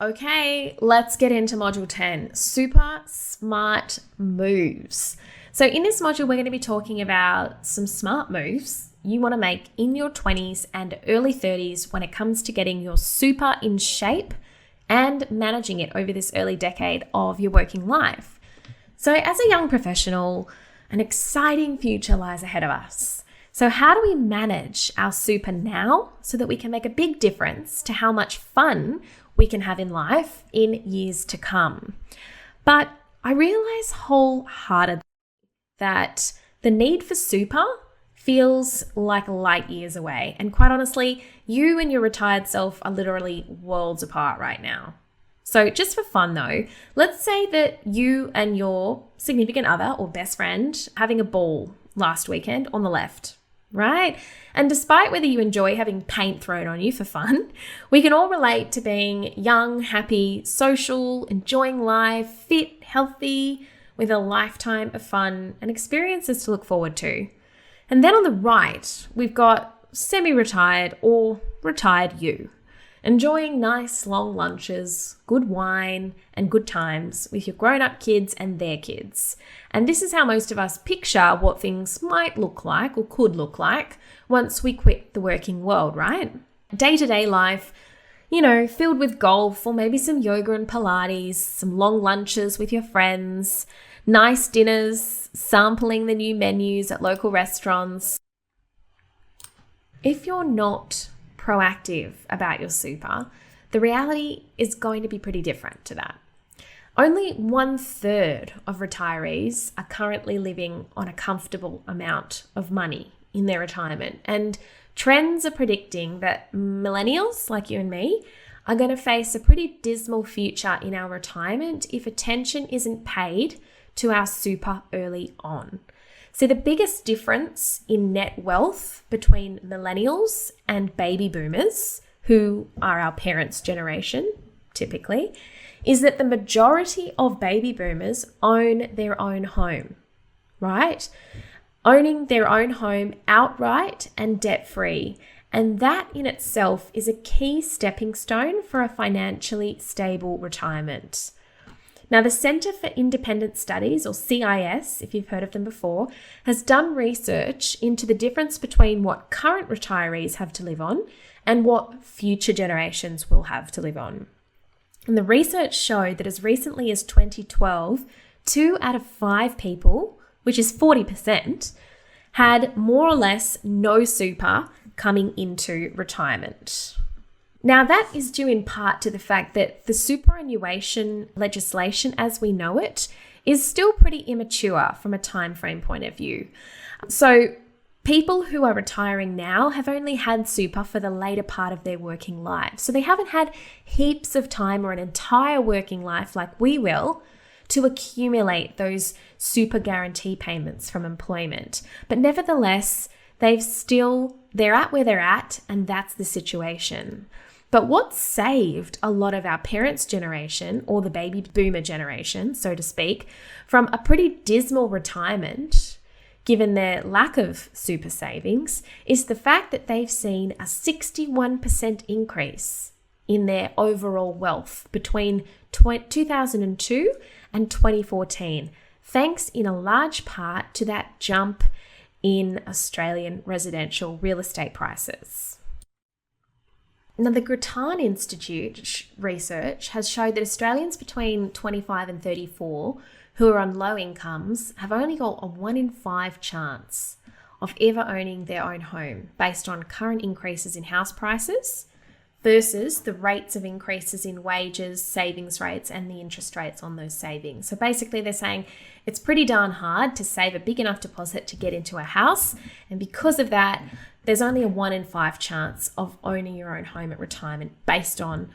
Okay, let's get into module 10, super smart moves. So in this module, we're going to be talking about some smart moves you want to make in your 20s and early 30s when it comes to getting your super in shape and managing it over this early decade of your working life. So as a young professional, an exciting future lies ahead of us. So how do we manage our super now so that we can make a big difference to how much fun we can have in life in years to come? But I realize wholeheartedly that the need for super feels like light years away. And quite honestly, you and your retired self are literally worlds apart right now. So just for fun though, let's say that you and your significant other or best friend having a ball last weekend on the left, right? And despite whether you enjoy having paint thrown on you for fun, we can all relate to being young, happy, social, enjoying life, fit, healthy, with a lifetime of fun and experiences to look forward to. And then on the right, we've got semi-retired or retired you, enjoying nice long lunches, good wine, and good times with your grown-up kids and their kids. And this is how most of us picture what things might look like or could look like once we quit the working world, right? Day-to-day life, filled with golf or maybe some yoga and Pilates, some long lunches with your friends, nice dinners, sampling the new menus at local restaurants. If you're not proactive about your super, the reality is going to be pretty different to that. Only 1/3 of retirees are currently living on a comfortable amount of money in their retirement. And trends are predicting that millennials like you and me are going to face a pretty dismal future in our retirement if attention isn't paid to our super early on. So the biggest difference in net wealth between millennials and baby boomers, who are our parents' generation typically, is that the majority of baby boomers own their own home, right? Owning their own home outright and debt-free. And that in itself is a key stepping stone for a financially stable retirement. Now, the Centre for Independent Studies, or CIS, if you've heard of them before, has done research into the difference between what current retirees have to live on and what future generations will have to live on. And the research showed that as recently as 2012, 2 out of 5 people, which is 40%, had more or less no super coming into retirement. Now, that is due in part to the fact that the superannuation legislation as we know it is still pretty immature from a time frame point of view. So people who are retiring now have only had super for the later part of their working life. So they haven't had heaps of time or an entire working life like we will to accumulate those super guarantee payments from employment. But nevertheless, they're at where they're at, and that's the situation. But what saved a lot of our parents' generation, or the baby boomer generation, so to speak, from a pretty dismal retirement, given their lack of super savings, is the fact that they've seen a 61% increase in their overall wealth between 2002 and 2014, thanks in a large part to that jump in Australian residential real estate prices. Now, the Grattan Institute research has showed that Australians between 25 and 34 who are on low incomes have only got a 1 in 5 chance of ever owning their own home based on current increases in house prices versus the rates of increases in wages, savings rates, and the interest rates on those savings. So basically they're saying it's pretty darn hard to save a big enough deposit to get into a house. And because of that, there's only a 1 in 5 chance of owning your own home at retirement based on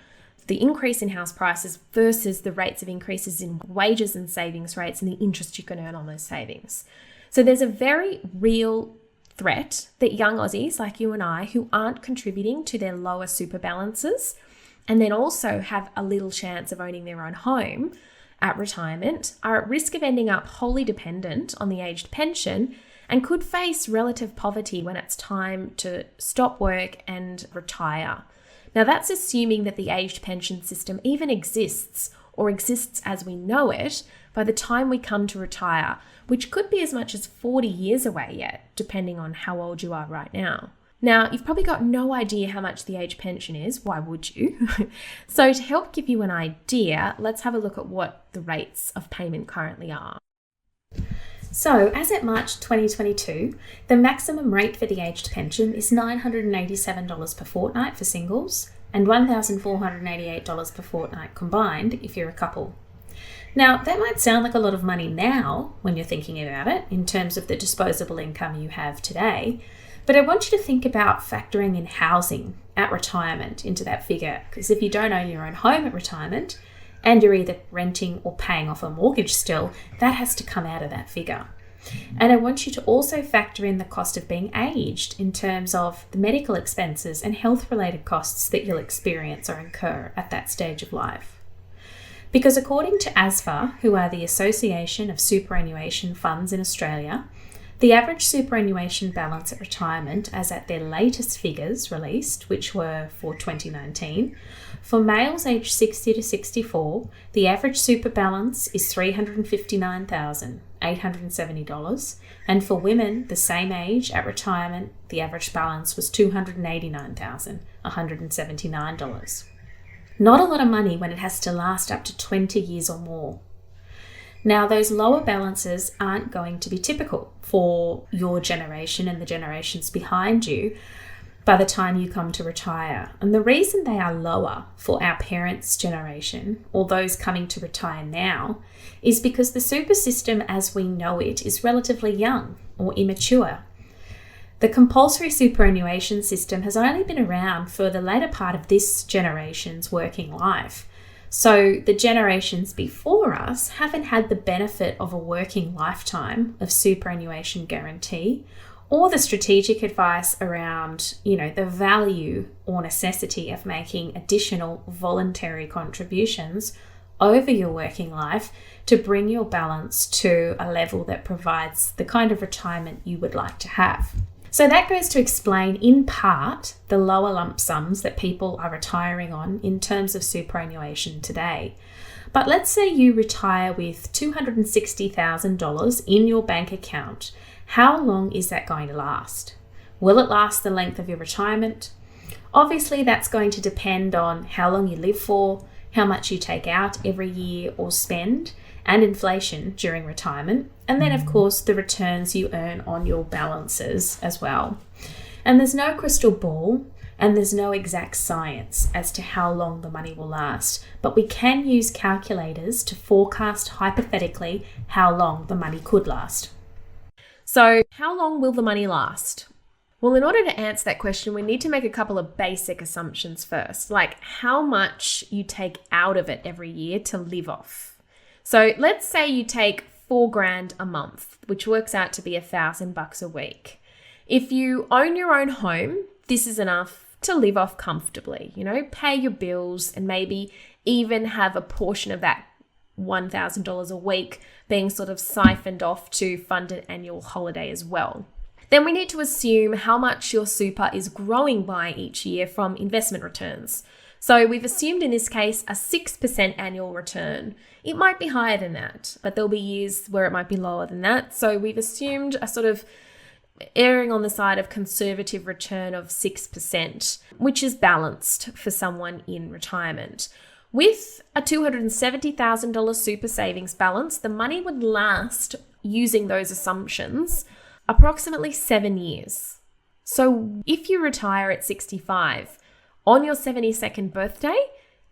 the increase in house prices versus the rates of increases in wages and savings rates and the interest you can earn on those savings. So there's a very real threat that young Aussies like you and I who aren't contributing to their lower super balances and then also have a little chance of owning their own home at retirement are at risk of ending up wholly dependent on the aged pension and could face relative poverty when it's time to stop work and retire. Now, that's assuming that the aged pension system even exists or exists as we know it by the time we come to retire, which could be as much as 40 years away yet, depending on how old you are right now. Now, you've probably got no idea how much the age pension is. Why would you? So to help give you an idea, let's have a look at what the rates of payment currently are. So, as at March 2022, the maximum rate for the aged pension is $987 per fortnight for singles and $1,488 per fortnight combined if you're a couple. Now, that might sound like a lot of money now when you're thinking about it in terms of the disposable income you have today, but I want you to think about factoring in housing at retirement into that figure, because if you don't own your own home at retirement, and you're either renting or paying off a mortgage still, that has to come out of that figure. And I want you to also factor in the cost of being aged in terms of the medical expenses and health-related costs that you'll experience or incur at that stage of life. Because according to ASFA, who are the Association of Superannuation Funds in Australia, the average superannuation balance at retirement, as at their latest figures released, which were for 2019, for males aged 60 to 64, the average super balance is $359,870, and for women the same age at retirement, the average balance was $289,179. Not a lot of money when it has to last up to 20 years or more. Now, those lower balances aren't going to be typical for your generation and the generations behind you by the time you come to retire. And the reason they are lower for our parents' generation, or those coming to retire now, is because the super system as we know it is relatively young or immature. The compulsory superannuation system has only been around for the later part of this generation's working life. So the generations before us haven't had the benefit of a working lifetime of superannuation guarantee or the strategic advice around, the value or necessity of making additional voluntary contributions over your working life to bring your balance to a level that provides the kind of retirement you would like to have. So that goes to explain, in part, the lower lump sums that people are retiring on in terms of superannuation today. But let's say you retire with $260,000 in your bank account. How long is that going to last? Will it last the length of your retirement? Obviously, that's going to depend on how long you live for, how much you take out every year or spend, and inflation during retirement, and then of course the returns you earn on your balances as well. And there's no crystal ball and there's no exact science as to how long the money will last, but we can use calculators to forecast hypothetically how long the money could last. So how long will the money last? Well, in order to answer that question, we need to make a couple of basic assumptions first, like how much you take out of it every year to live off. So let's say you take $4,000 a month, which works out to be $1,000 a week. If you own your own home, this is enough to live off comfortably, pay your bills and maybe even have a portion of that $1,000 a week being sort of siphoned off to fund an annual holiday as well. Then we need to assume how much your super is growing by each year from investment returns. So we've assumed in this case a 6% annual return. It might be higher than that, but there'll be years where it might be lower than that. So we've assumed a sort of erring on the side of conservative return of 6%, which is balanced for someone in retirement. With a $270,000 super savings balance, the money would last, using those assumptions, approximately 7 years. So if you retire at 65, on your 72nd birthday,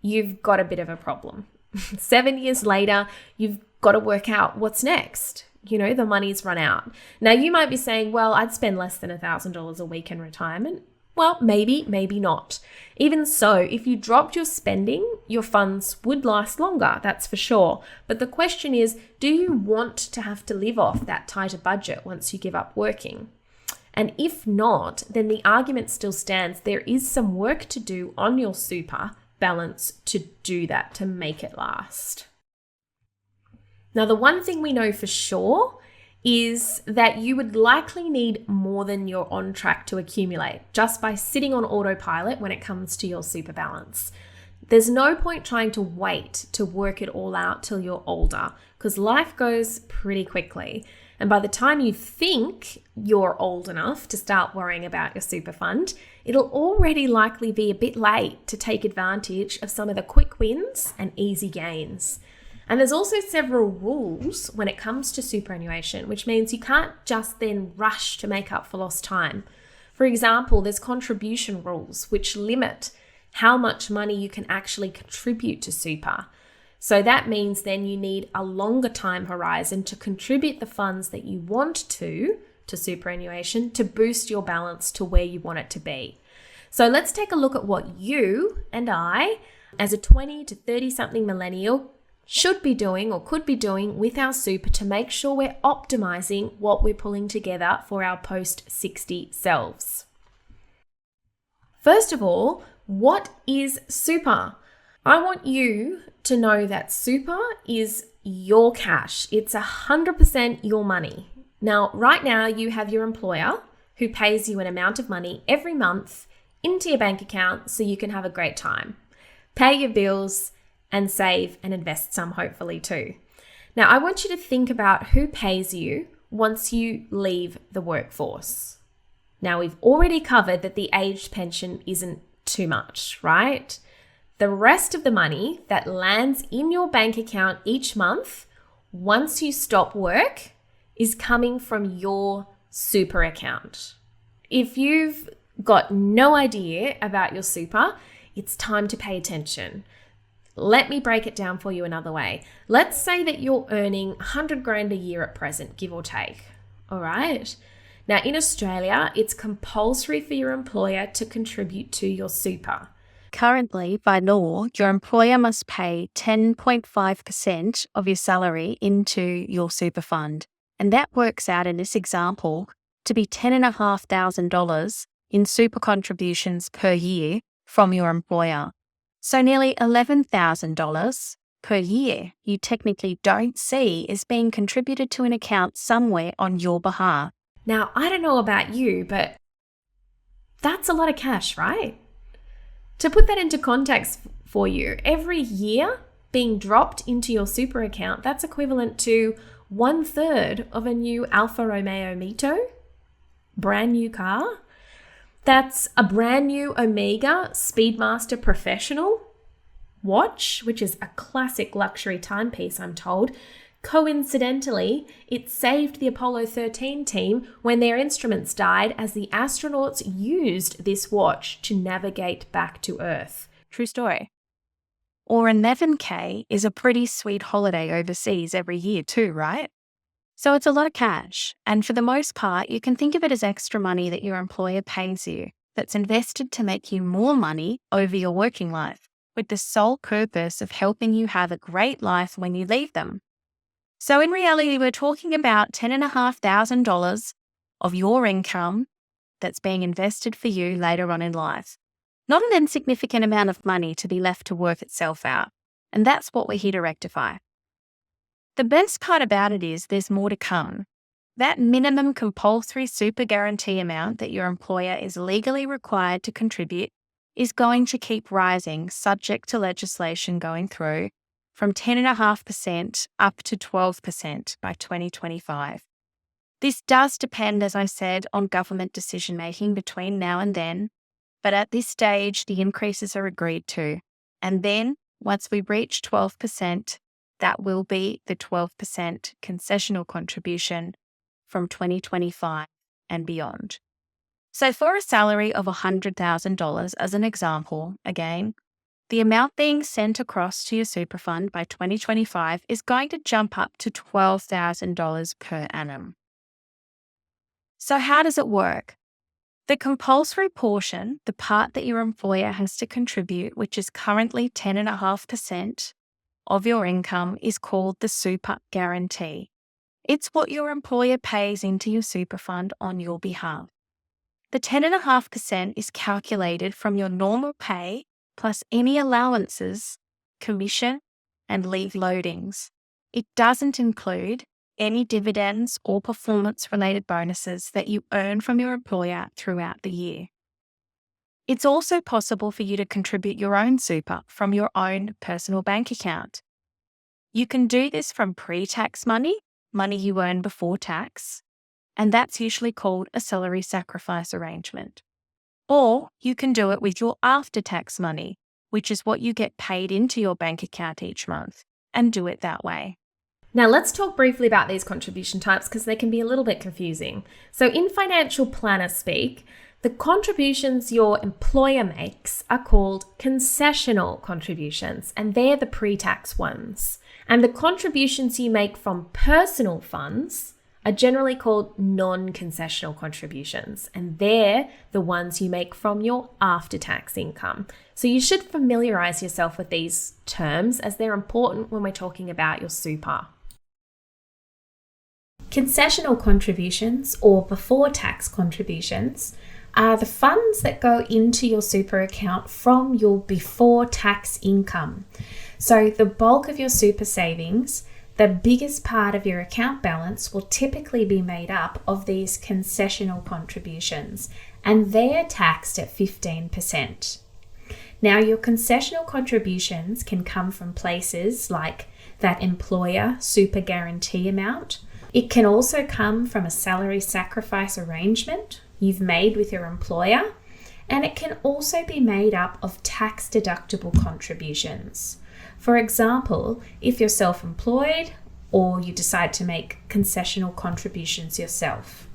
you've got a bit of a problem. 7 years later, you've got to work out what's next. The money's run out. Now, you might be saying, well, I'd spend less than $1,000 a week in retirement. Well, maybe, maybe not. Even so, if you dropped your spending, your funds would last longer, that's for sure. But the question is, do you want to have to live off that tighter budget once you give up working? And if not, then the argument still stands. There is some work to do on your super balance to do that, to make it last. Now, the one thing we know for sure is that you would likely need more than you're on track to accumulate just by sitting on autopilot when it comes to your super balance. There's no point trying to wait to work it all out till you're older, because life goes pretty quickly. And by the time you think you're old enough to start worrying about your super fund, it'll already likely be a bit late to take advantage of some of the quick wins and easy gains. And there's also several rules when it comes to superannuation, which means you can't just then rush to make up for lost time. For example, there's contribution rules which limit how much money you can actually contribute to super. So that means then you need a longer time horizon to contribute the funds that you want to superannuation to boost your balance to where you want it to be. So let's take a look at what you and I, as a 20 to 30 something millennial, should be doing or could be doing with our super to make sure we're optimizing what we're pulling together for our post-60 selves. First of all, what is super? I want you to know that super is your cash. It's 100% your money. Now, right now, you have your employer who pays you an amount of money every month into your bank account so you can have a great time, pay your bills, and save and invest some, hopefully, too. Now, I want you to think about who pays you once you leave the workforce. Now, we've already covered that the aged pension isn't too much, right? The rest of the money that lands in your bank account each month, once you stop work, is coming from your super account. If you've got no idea about your super, it's time to pay attention. Let me break it down for you another way. Let's say that you're earning 100 grand a year at present, give or take. All right. Now, in Australia, it's compulsory for your employer to contribute to your super. Currently, by law, your employer must pay 10.5% of your salary into your super fund. And that works out in this example to be $10,500 in super contributions per year from your employer. So nearly $11,000 per year you technically don't see is being contributed to an account somewhere on your behalf. Now, I don't know about you, but that's a lot of cash, right? To put that into context for you, every year being dropped into your super account, that's equivalent to 1/3 of a new Alfa Romeo Mito, brand new car. That's a brand new Omega Speedmaster Professional watch, which is a classic luxury timepiece, I'm told. Coincidentally, it saved the Apollo 13 team when their instruments died as the astronauts used this watch to navigate back to Earth. True story. Or 11K is a pretty sweet holiday overseas every year too, right? So it's a lot of cash. And for the most part, you can think of it as extra money that your employer pays you that's invested to make you more money over your working life, with the sole purpose of helping you have a great life when you leave them. So in reality, we're talking about $10,500 of your income that's being invested for you later on in life. Not an insignificant amount of money to be left to work itself out. And that's what we're here to rectify. The best part about it is there's more to come. That minimum compulsory super guarantee amount that your employer is legally required to contribute is going to keep rising, subject to legislation going through, from 10.5% up to 12% by 2025. This does depend, as I said, on government decision making between now and then, but at this stage, the increases are agreed to. And then, once we reach 12%, that will be the 12% concessional contribution from 2025 and beyond. So for a salary of $100,000, as an example, again, the amount being sent across to your super fund by 2025 is going to jump up to $12,000 per annum. So how does it work? The compulsory portion, the part that your employer has to contribute, which is currently 10.5% of your income, is called the super guarantee. It's what your employer pays into your super fund on your behalf. The 10.5% is calculated from your normal pay plus any allowances, commission, and leave loadings. It doesn't include any dividends or performance-related bonuses that you earn from your employer throughout the year. It's also possible for you to contribute your own super from your own personal bank account. You can do this from pre-tax money you earn before tax, and that's usually called a salary sacrifice arrangement. Or you can do it with your after-tax money, which is what you get paid into your bank account each month, and do it that way. Now let's talk briefly about these contribution types because they can be a little bit confusing. So in financial planner speak, the contributions your employer makes are called concessional contributions, and they're the pre-tax ones. And the contributions you make from personal funds are generally called non-concessional contributions, and they're the ones you make from your after-tax income. So you should familiarize yourself with these terms as they're important when we're talking about your super. Concessional contributions, or before-tax contributions, are the funds that go into your super account from your before-tax income. So the bulk of your super savings, the biggest part of your account balance, will typically be made up of these concessional contributions, and they're taxed at 15%. Now, your concessional contributions can come from places like that employer super guarantee amount. It can also come from a salary sacrifice arrangement you've made with your employer, and it can also be made up of tax-deductible contributions. For example, if you're self-employed or you decide to make concessional contributions yourself.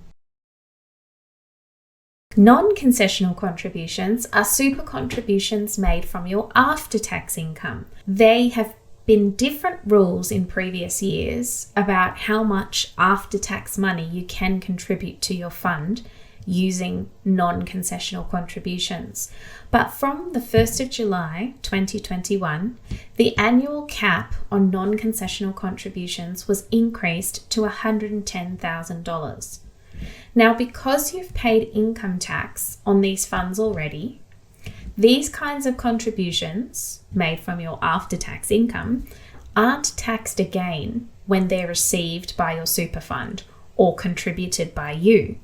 Non-concessional contributions are super contributions made from your after-tax income. They have been different rules in previous years about how much after-tax money you can contribute to your fund using non-concessional contributions. But from the 1st of July 2021, the annual cap on non-concessional contributions was increased to $110,000. Now, because you've paid income tax on these funds already, these kinds of contributions made from your after-tax income aren't taxed again when they're received by your super fund or contributed by you.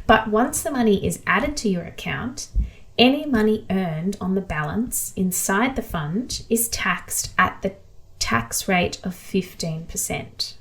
But once the money is added to your account, any money earned on the balance inside the fund is taxed at the tax rate of 15%.